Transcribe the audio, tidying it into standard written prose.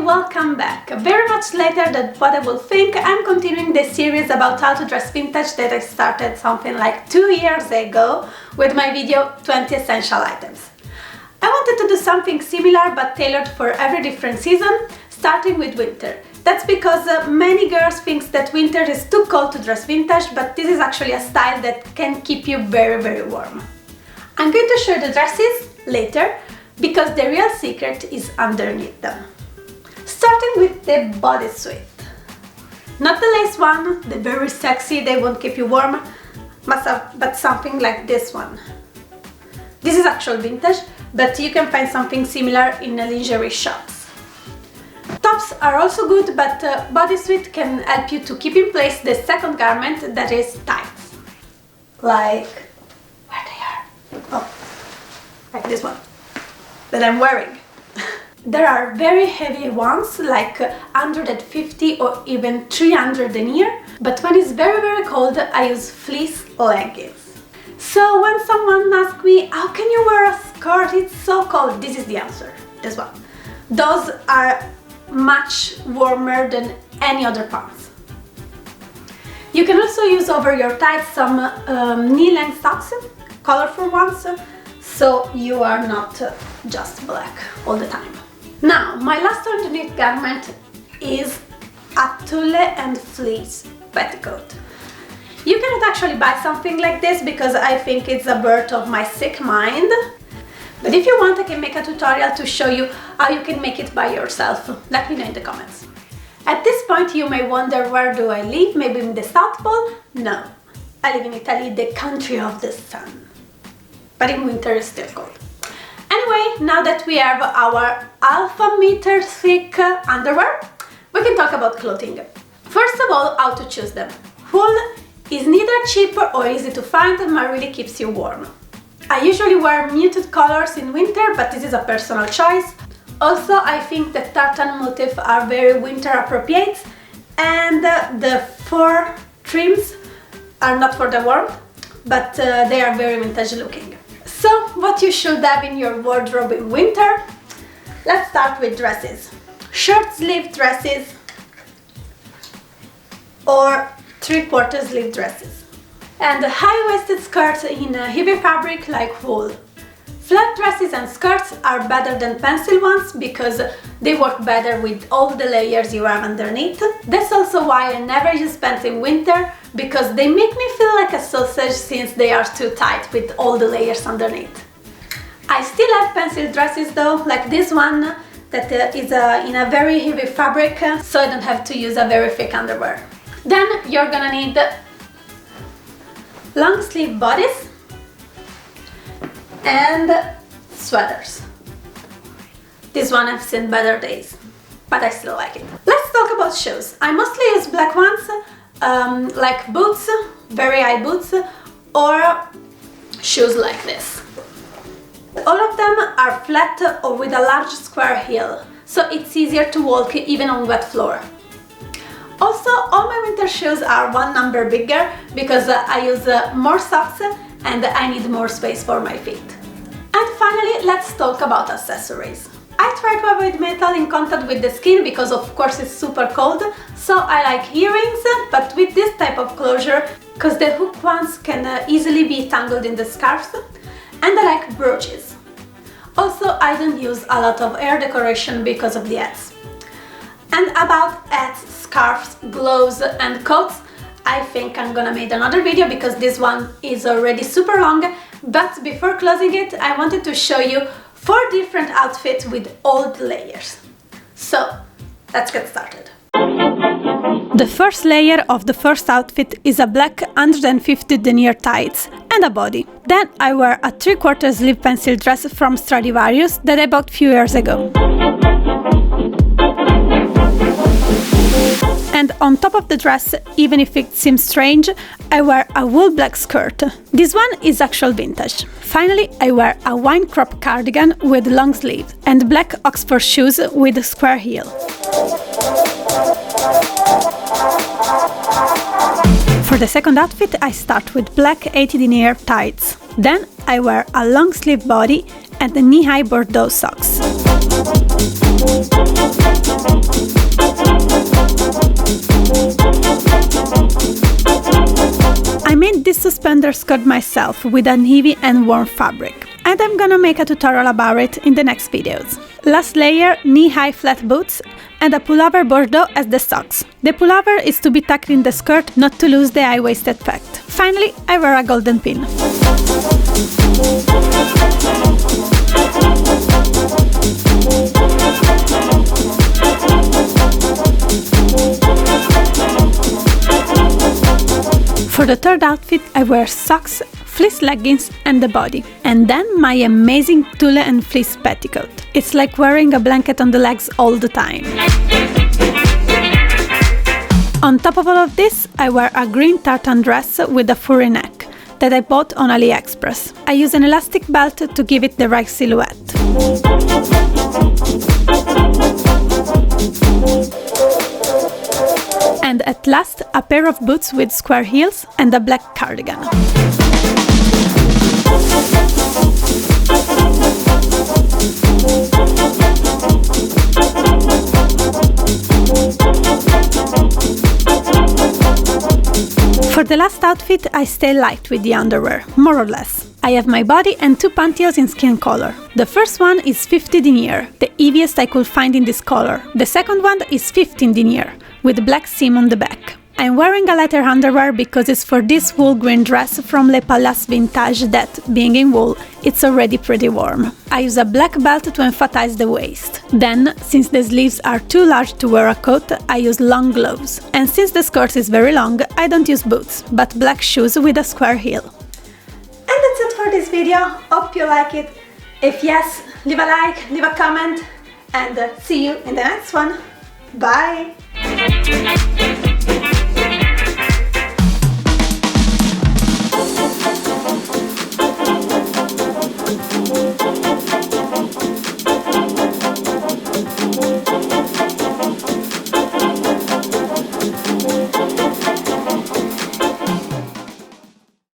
welcome back! Very much later than what I would think, I'm continuing the series about how to dress vintage that I started something like 2 years ago with my video 20 essential items. I wanted to do something similar but tailored for every different season, starting with winter. That's because many girls think that winter is too cold to dress vintage, but this is actually a style that can keep you very warm. I'm going to show you the dresses later, because the real secret is underneath them. Starting with the bodysuit. Not the lace one, the very sexy, they won't keep you warm, but something like this one. This is actual vintage, but you can find something similar in lingerie shops. Tops are also good, but bodysuit can help you to keep in place the second garment, that is tights. Like, where they are? Oh, like this one that I'm wearing. There are very heavy ones, like 150 or even 300 denier, but when it's very cold, I use fleece blankets. So when someone asks me, how can you wear a skirt, it's so cold, this is the answer, this one. Those are much warmer than any other pants. You can also use over your tights some knee-length socks, colorful ones, so you are not just black all the time. Now, my last underneath garment is a tulle and fleece petticoat. You cannot actually buy something like this because I think it's a birth of my sick mind. But if you want, I can make a tutorial to show you how you can make it by yourself. Let me know in the comments. At this point you may wonder, where do I live? Maybe in the South Pole? No, I live in Italy, the country of the sun. But in winter it's still cold. Anyway, now that we have our alpha meter thick underwear, we can talk about clothing. First of all, how to choose them. Wool is neither cheap or easy to find, but really keeps you warm. I usually wear muted colors in winter, but this is a personal choice. Also, I think the tartan motifs are very winter appropriate, and the fur trims are not for the warmth, but they are very vintage looking. So, what you should have in your wardrobe in winter? Let's start with dresses. Short sleeve dresses or 3/4 sleeve dresses. And high-waisted skirts in heavy fabric like wool. Flat dresses and skirts are better than pencil ones because they work better with all the layers you have underneath. That's also why I never use pants in winter, because they make me feel like a sausage since they are too tight with all the layers underneath. I still have pencil dresses though, like this one that is in a very heavy fabric, so I don't have to use a very thick underwear. Then you're gonna need long sleeve bodies and sweaters. This one I've seen better days, but I still like it. Let's talk about shoes. I mostly use black ones, like boots, very high boots, or shoes like this. All of them are flat or with a large square heel, so it's easier to walk even on wet floor. Also, all my winter shoes are one number bigger because I use more socks and I need more space for my feet. And finally, let's talk about accessories. I try to avoid metal in contact with the skin because of course it's super cold, so I like earrings, but with this type of closure, because the hook ones can easily be tangled in the scarves, and I like brooches. Also, I don't use a lot of hair decoration because of the hats. And about hats, scarves, gloves and coats, I think I'm gonna make another video because this one is already super long, but before closing it, I wanted to show you 4 different outfits with all the layers. So, let's get started. The first layer of the first outfit is a black 150 denier tights and a body. Then I wear a 3/4 sleeve pencil dress from Stradivarius that I bought a few years ago. And on top of the dress, even if it seems strange, I wear a wool black skirt. This one is actual vintage. Finally, I wear a wine crop cardigan with long sleeves and black Oxford shoes with a square heel. For the second outfit, I start with black 80 denier tights. Then I wear a long sleeve body and knee-high Bordeaux socks. I made this suspender skirt myself with a heavy and warm fabric, and I'm gonna make a tutorial about it in the next videos. Last layer, knee-high flat boots and a pullover bordeaux as the socks. The pullover is to be tucked in the skirt not to lose the high-waisted effect. Finally, I wear a golden pin. For the third outfit, I wear socks, fleece leggings and the body. And then my amazing tulle and fleece petticoat. It's like wearing a blanket on the legs all the time. On top of all of this, I wear a green tartan dress with a furry neck that I bought on AliExpress. I use an elastic belt to give it the right silhouette. And at last, a pair of boots with square heels and a black cardigan. For the last outfit, I stay light with the underwear, more or less. I have my body and two pantyhose in skin color. The first one is 50 denier, the heaviest I could find in this color. The second one is 15 denier, with black seam on the back. I'm wearing a lighter underwear because it's for this wool green dress from Le Palace Vintage that, being in wool, it's already pretty warm. I use a black belt to emphasize the waist. Then, since the sleeves are too large to wear a coat, I use long gloves. And since the skirt is very long, I don't use boots, but black shoes with a square heel. And that's it for this video. Hope you like it. If yes, leave a like, leave a comment, and see you in the next one. Bye!